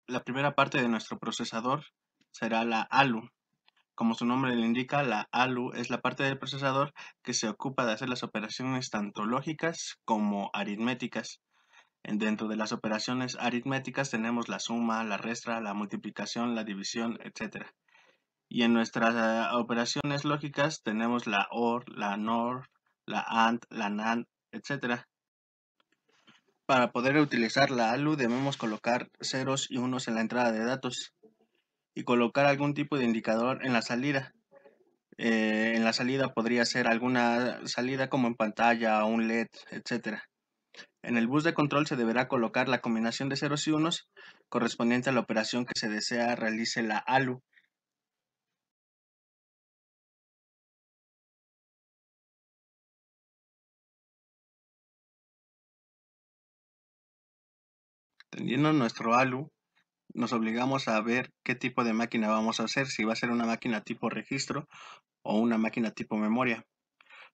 La primera parte de nuestro procesador será la ALU. Como su nombre le indica, la ALU es la parte del procesador que se ocupa de hacer las operaciones tanto lógicas como aritméticas. Dentro de las operaciones aritméticas tenemos la suma, la resta, la multiplicación, la división, etcétera. Y en nuestras operaciones lógicas tenemos la OR, la NOR, la AND, la NAND, etcétera. Para poder utilizar la ALU debemos colocar ceros y unos en la entrada de datos y colocar algún tipo de indicador en la salida. En la salida podría ser alguna salida como en pantalla, un LED, etcétera. En el bus de control se deberá colocar la combinación de ceros y unos correspondiente a la operación que se desea realice la ALU. Teniendo nuestro ALU, nos obligamos a ver qué tipo de máquina vamos a hacer, si va a ser una máquina tipo registro o una máquina tipo memoria.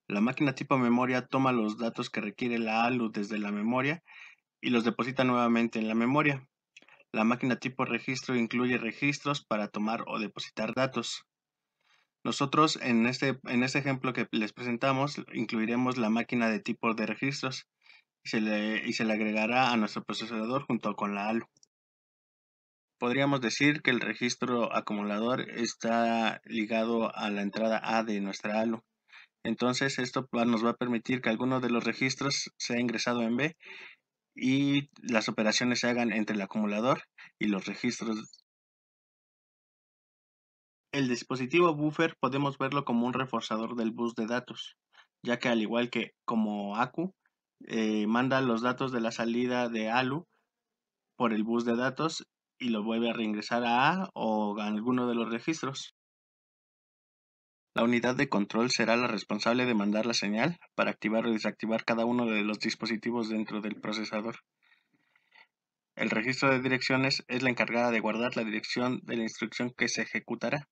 La máquina tipo memoria toma los datos que requiere la ALU desde la memoria y los deposita nuevamente en la memoria. La máquina tipo registro incluye registros para tomar o depositar datos. Nosotros en este ejemplo que les presentamos incluiremos la máquina de tipo de registros y se le agregará a nuestro procesador junto con la ALU. Podríamos decir que el registro acumulador está ligado a la entrada A de nuestra ALU. Entonces esto nos va a permitir que alguno de los registros sea ingresado en B y las operaciones se hagan entre el acumulador y los registros. El dispositivo buffer podemos verlo como un reforzador del bus de datos, ya que al igual que como ACU, manda los datos de la salida de ALU por el bus de datos y lo vuelve a reingresar a A o a alguno de los registros. La unidad de control será la responsable de mandar la señal para activar o desactivar cada uno de los dispositivos dentro del procesador. El registro de direcciones es la encargada de guardar la dirección de la instrucción que se ejecutará.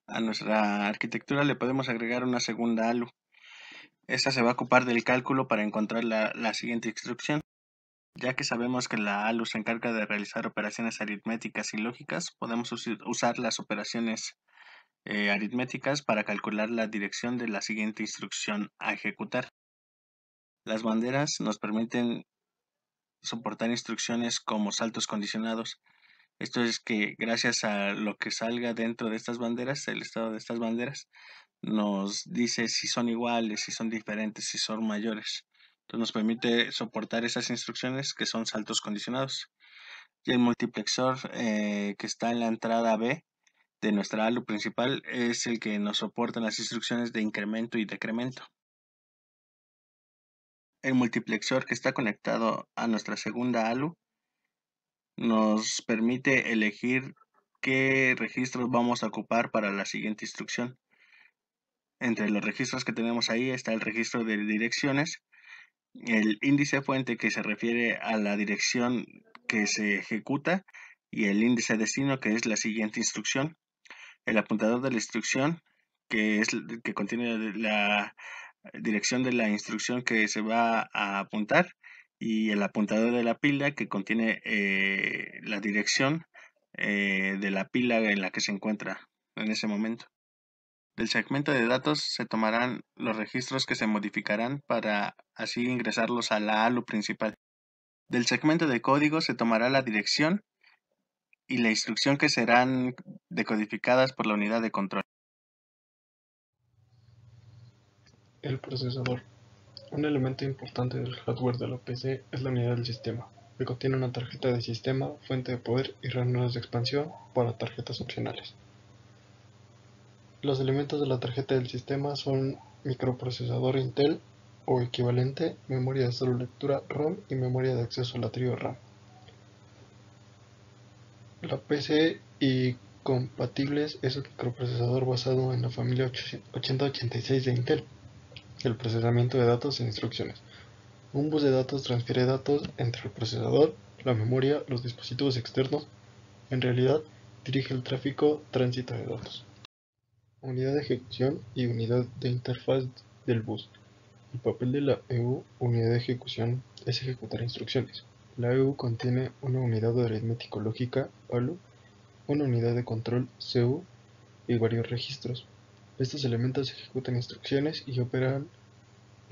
A nuestra arquitectura le podemos agregar una segunda ALU. Esta se va a ocupar del cálculo para encontrar la siguiente instrucción. Ya que sabemos que la ALU se encarga de realizar operaciones aritméticas y lógicas, podemos usar las operaciones aritméticas para calcular la dirección de la siguiente instrucción a ejecutar. Las banderas nos permiten soportar instrucciones como saltos condicionados. Esto es que gracias a lo que salga dentro de estas banderas, el estado de estas banderas, nos dice si son iguales, si son diferentes, si son mayores. Entonces nos permite soportar esas instrucciones que son saltos condicionados. Y el multiplexor que está en la entrada B de nuestra ALU principal es el que nos soporta las instrucciones de incremento y decremento. El multiplexor que está conectado a nuestra segunda ALU nos permite elegir qué registros vamos a ocupar para la siguiente instrucción. Entre los registros que tenemos ahí está el registro de direcciones, el índice fuente que se refiere a la dirección que se ejecuta y el índice destino que es la siguiente instrucción, el apuntador de la instrucción que contiene la dirección de la instrucción que se va a apuntar y el apuntador de la pila que contiene la dirección de la pila en la que se encuentra en ese momento. Del segmento de datos se tomarán los registros que se modificarán para así ingresarlos a la ALU principal. Del segmento de código se tomará la dirección y la instrucción que serán decodificadas por la unidad de control. El procesador. Un elemento importante del hardware de la PC es la unidad del sistema, que contiene una tarjeta de sistema, fuente de poder y ranuras de expansión para tarjetas opcionales. Los elementos de la tarjeta del sistema son microprocesador Intel o equivalente, memoria de solo lectura RAM y memoria de acceso al trío RAM. La PC y compatibles es un microprocesador basado en la familia 8086 de Intel. El procesamiento de datos e instrucciones. Un bus de datos transfiere datos entre el procesador, la memoria, los dispositivos externos. En realidad, dirige el tráfico tránsito de datos. Unidad de ejecución y unidad de interfaz del bus. El papel de la unidad de ejecución, es ejecutar instrucciones. La EU contiene una unidad de aritmética lógica, ALU, una unidad de control, CU, y varios registros. Estos elementos ejecutan instrucciones y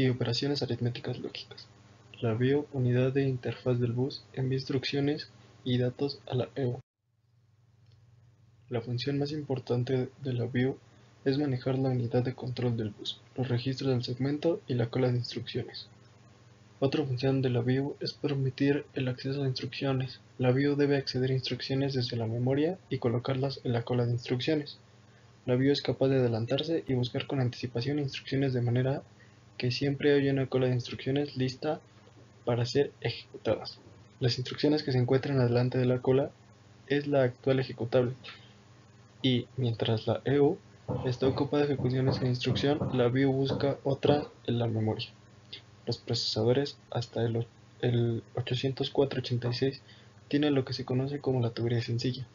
operaciones aritméticas lógicas. La BIO, unidad de interfaz del bus, envía instrucciones y datos a la EU. La función más importante de la BIO es manejar la unidad de control del bus, los registros del segmento y la cola de instrucciones. Otra función de la BIO es permitir el acceso a instrucciones. La BIO debe acceder a instrucciones desde la memoria y colocarlas en la cola de instrucciones. La BIO es capaz de adelantarse y buscar con anticipación instrucciones de manera que siempre haya una cola de instrucciones lista para ser ejecutadas. Las instrucciones que se encuentran adelante de la cola es la actual ejecutable, y mientras la EU está ocupada de ejecuciones de instrucción, la BIO busca otra en la memoria. Los procesadores hasta el 804.86 tienen lo que se conoce como la tubería sencilla,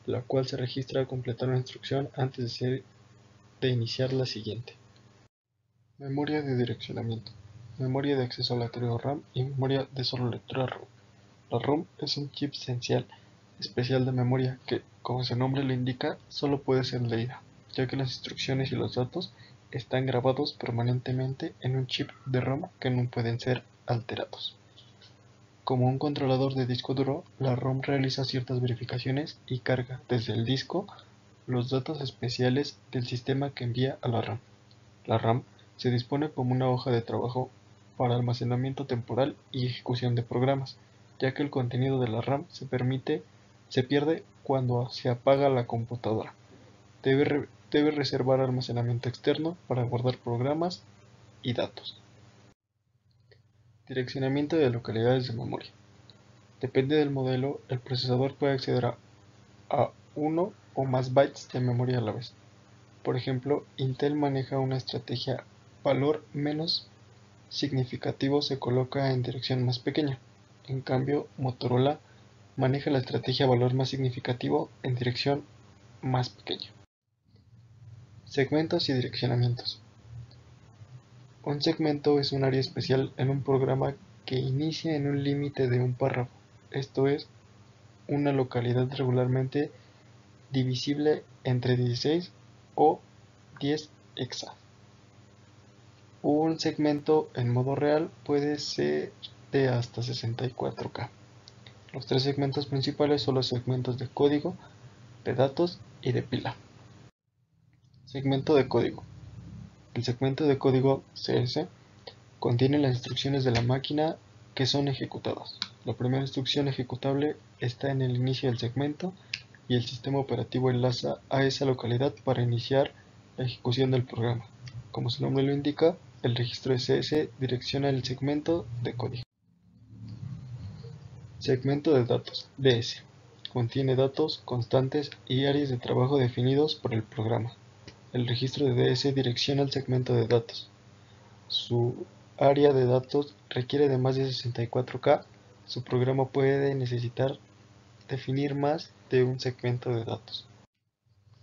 la cual se registra al completar una instrucción antes de iniciar la siguiente. Memoria de direccionamiento, memoria de acceso aleatorio RAM y memoria de solo lectura ROM. La ROM es un chip especial de memoria que, como su nombre lo indica, solo puede ser leída, ya que las instrucciones y los datos están grabados permanentemente en un chip de ROM que no pueden ser alterados. Como un controlador de disco duro, la ROM realiza ciertas verificaciones y carga desde el disco los datos especiales del sistema que envía a la RAM. La RAM se dispone como una hoja de trabajo para almacenamiento temporal y ejecución de programas, ya que el contenido de la RAM se pierde cuando se apaga la computadora. Debe reservar almacenamiento externo para guardar programas y datos. Direccionamiento de localidades de memoria. Depende del modelo, el procesador puede acceder a uno o más bytes de memoria a la vez. Por ejemplo, Intel maneja una estrategia valor menos significativo se coloca en dirección más pequeña. En cambio, Motorola maneja la estrategia valor más significativo en dirección más pequeña. Segmentos y direccionamientos. Un segmento es un área especial en un programa que inicia en un límite de un párrafo, esto es, una localidad regularmente divisible entre 16 o 10 hexas. Un segmento en modo real puede ser de hasta 64K. Los tres segmentos principales son los segmentos de código, de datos y de pila. Segmento de código. El segmento de código CS contiene las instrucciones de la máquina que son ejecutadas. La primera instrucción ejecutable está en el inicio del segmento y el sistema operativo enlaza a esa localidad para iniciar la ejecución del programa. Como su nombre lo indica, el registro de CS direcciona el segmento de código. Segmento de datos, DS. Contiene datos, constantes y áreas de trabajo definidos por el programa. El registro de DS direcciona el segmento de datos. Su área de datos requiere de más de 64K. Su programa puede necesitar definir más de un segmento de datos.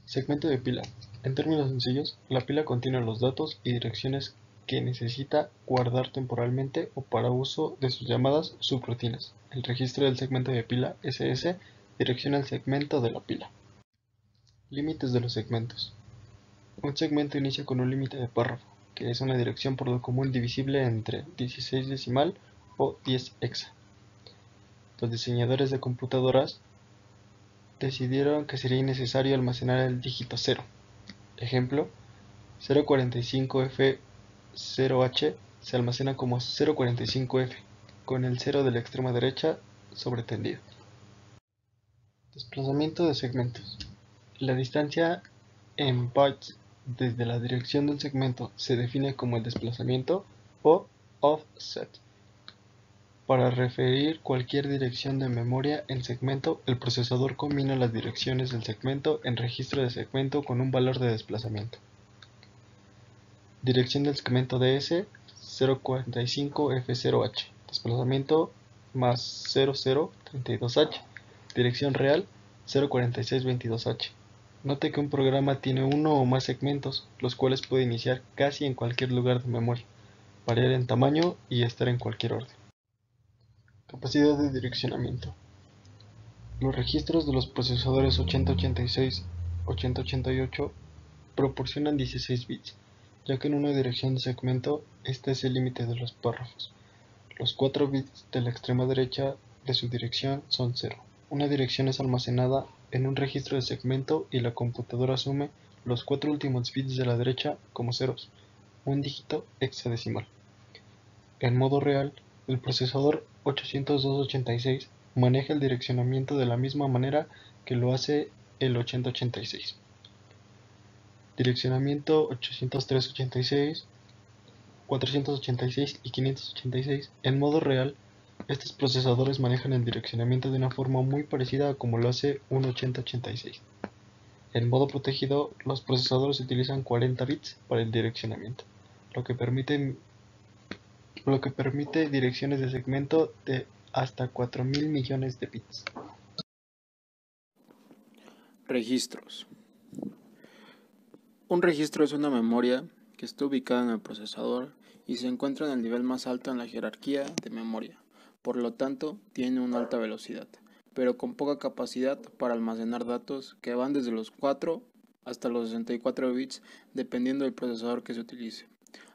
Segmento de pila. En términos sencillos, la pila contiene los datos y direcciones que necesita guardar temporalmente o para uso de sus llamadas subrutinas. El registro del segmento de pila SS direcciona el segmento de la pila. Límites de los segmentos. Un segmento inicia con un límite de párrafo, que es una dirección por lo común divisible entre 16 decimal o 10 hexa. Los diseñadores de computadoras decidieron que sería necesario almacenar el dígito 0. Ejemplo, 045F0H se almacena como 045F, con el 0 de la extrema derecha sobretendido. Desplazamiento de segmentos. La distancia en bytes desde la dirección del segmento se define como el desplazamiento o offset. Para referir cualquier dirección de memoria en segmento, el procesador combina las direcciones del segmento en registro de segmento con un valor de desplazamiento. Dirección del segmento DS 045F0H, desplazamiento más 0032H, dirección real 04622H. Note que un programa tiene uno o más segmentos, los cuales puede iniciar casi en cualquier lugar de memoria, variar en tamaño y estar en cualquier orden. Capacidad de direccionamiento. Los registros de los procesadores 8086, 8088 proporcionan 16 bits, ya que en una dirección de segmento este es el límite de los párrafos. Los 4 bits de la extrema derecha de su dirección son 0. Una dirección es almacenada en un registro de segmento y la computadora asume los 4 últimos bits de la derecha como ceros, un dígito hexadecimal. En modo real, el procesador 802.86 maneja el direccionamiento de la misma manera que lo hace el 8086. Direccionamiento 803.86, 486 y 586. En modo real, estos procesadores manejan el direccionamiento de una forma muy parecida a como lo hace un 8086. En modo protegido, los procesadores utilizan 40 bits para el direccionamiento, lo que permite direcciones de segmento de hasta 4.000 millones de bits. Registros. Un registro es una memoria que está ubicada en el procesador y se encuentra en el nivel más alto en la jerarquía de memoria. Por lo tanto, tiene una alta velocidad, pero con poca capacidad para almacenar datos que van desde los 4 hasta los 64 bits dependiendo del procesador que se utilice.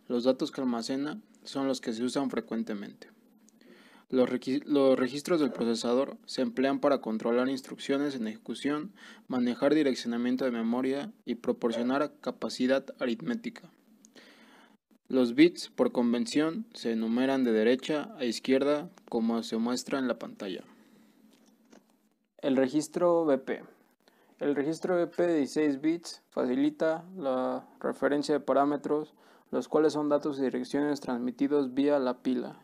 Los datos que almacena son los que se usan frecuentemente. Los registros del procesador se emplean para controlar instrucciones en ejecución, manejar direccionamiento de memoria y proporcionar capacidad aritmética. Los bits, por convención, se enumeran de derecha a izquierda como se muestra en la pantalla. El registro BP. El registro BP de 16 bits facilita la referencia de parámetros, los cuales son datos y direcciones transmitidos vía la pila.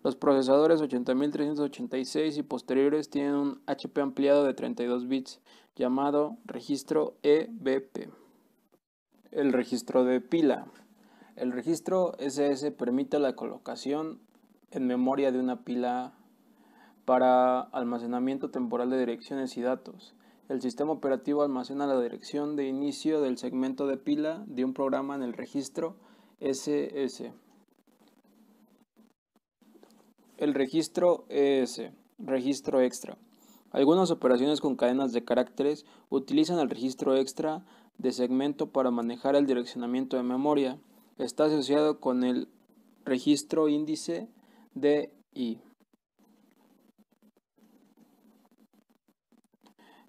Los procesadores 80.386 y posteriores tienen un HP ampliado de 32 bits, llamado registro EBP. El registro de pila. El registro SS permite la colocación en memoria de una pila para almacenamiento temporal de direcciones y datos. El sistema operativo almacena la dirección de inicio del segmento de pila de un programa en el registro SS. El registro ES, registro extra. Algunas operaciones con cadenas de caracteres utilizan el registro extra de segmento para manejar el direccionamiento de memoria. Está asociado con el registro índice DI.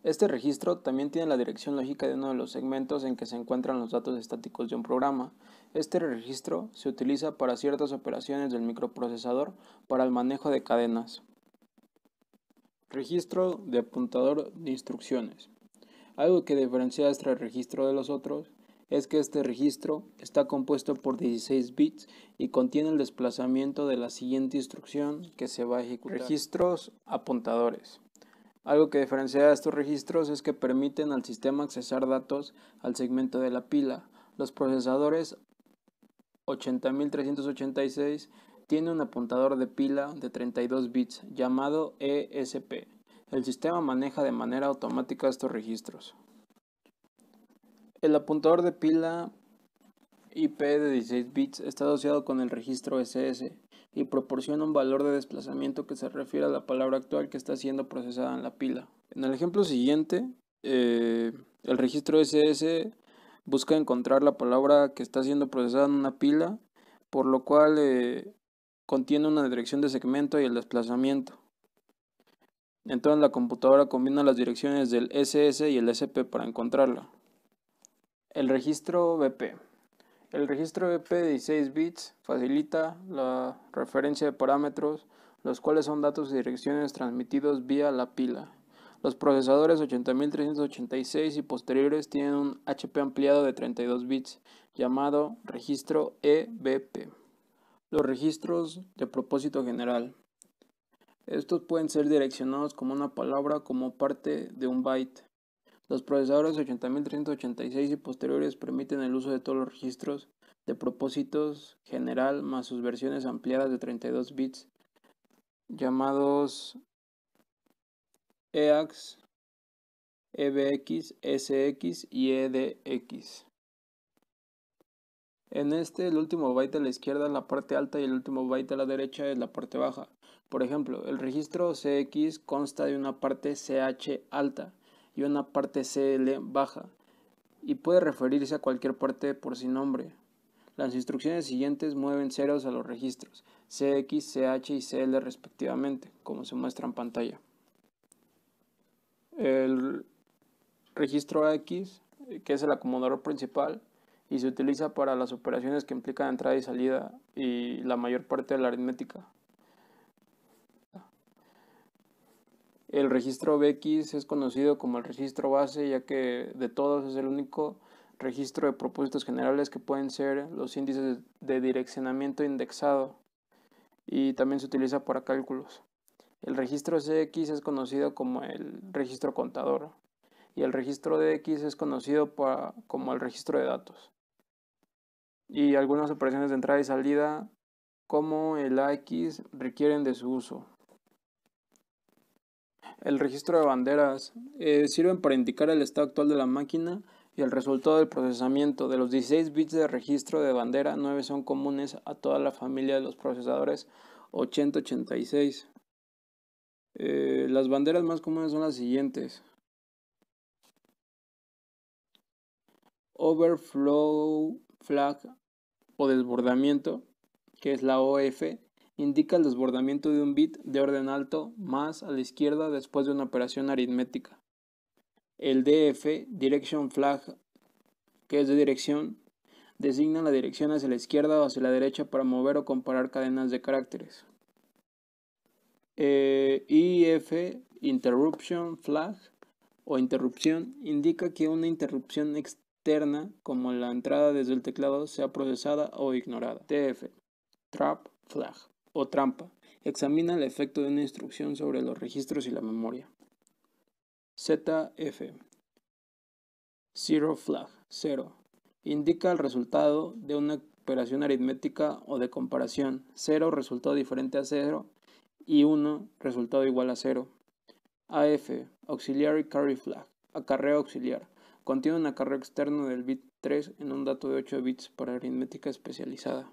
Este registro también tiene la dirección lógica de uno de los segmentos en que se encuentran los datos estáticos de un programa. Este registro se utiliza para ciertas operaciones del microprocesador para el manejo de cadenas. Registro de apuntador de instrucciones. Algo que diferencia a este registro de los otros es que este registro está compuesto por 16 bits y contiene el desplazamiento de la siguiente instrucción que se va a ejecutar. Registros apuntadores. Algo que diferencia a estos registros es que permiten al sistema accesar datos al segmento de la pila. Los procesadores 80.386 tienen un apuntador de pila de 32 bits llamado ESP. El sistema maneja de manera automática estos registros. El apuntador de pila IP de 16 bits está asociado con el registro SS y proporciona un valor de desplazamiento que se refiere a la palabra actual que está siendo procesada en la pila. En el ejemplo siguiente, el registro SS busca encontrar la palabra que está siendo procesada en una pila, por lo cual contiene una dirección de segmento y el desplazamiento. Entonces la computadora combina las direcciones del SS y el SP para encontrarla. El registro BP. El registro BP de 16 bits facilita la referencia de parámetros, los cuales son datos y direcciones transmitidos vía la pila. Los procesadores 80.386 y posteriores tienen un HP ampliado de 32 bits, llamado registro EBP. Los registros de propósito general. Estos pueden ser direccionados como una palabra como parte de un byte. Los procesadores 80.386 y posteriores permiten el uso de todos los registros de propósitos general más sus versiones ampliadas de 32 bits, llamados EAX, EBX, SX y EDX. En el último byte a la izquierda es la parte alta y el último byte a la derecha es la parte baja. Por ejemplo, el registro CX consta de una parte CH alta y una parte CL baja, y puede referirse a cualquier parte por sin nombre. Las instrucciones siguientes mueven ceros a los registros CX, CH y CL respectivamente, como se muestra en pantalla. El registro X, que es el acomodador principal, y se utiliza para las operaciones que implican entrada y salida y la mayor parte de la aritmética. El registro BX es conocido como el registro base, ya que de todos es el único registro de propósitos generales que pueden ser los índices de direccionamiento indexado, y también se utiliza para cálculos. El registro CX es conocido como el registro contador, y el registro DX es conocido como el registro de datos. Y algunas operaciones de entrada y salida, como el AX, requieren de su uso. El registro de banderas sirven para indicar el estado actual de la máquina y el resultado del procesamiento. De los 16 bits de registro de bandera, 9 son comunes a toda la familia de los procesadores 8086. Las banderas más comunes son las siguientes: Overflow Flag o desbordamiento, que es la OF, indica el desbordamiento de un bit de orden alto más a la izquierda después de una operación aritmética. El DF, Direction Flag, que es de dirección, designa la dirección hacia la izquierda o hacia la derecha para mover o comparar cadenas de caracteres. IF, Interruption Flag o interrupción, indica que una interrupción externa, como la entrada desde el teclado, sea procesada o ignorada. TF, Trap Flag o trampa, examina el efecto de una instrucción sobre los registros y la memoria. ZF, Zero Flag, 0, indica el resultado de una operación aritmética o de comparación. 0, resultado diferente a 0, y 1, resultado igual a 0. AF, Auxiliary Carry Flag, acarreo auxiliar, contiene un acarreo externo del bit 3 en un dato de 8 bits para aritmética especializada.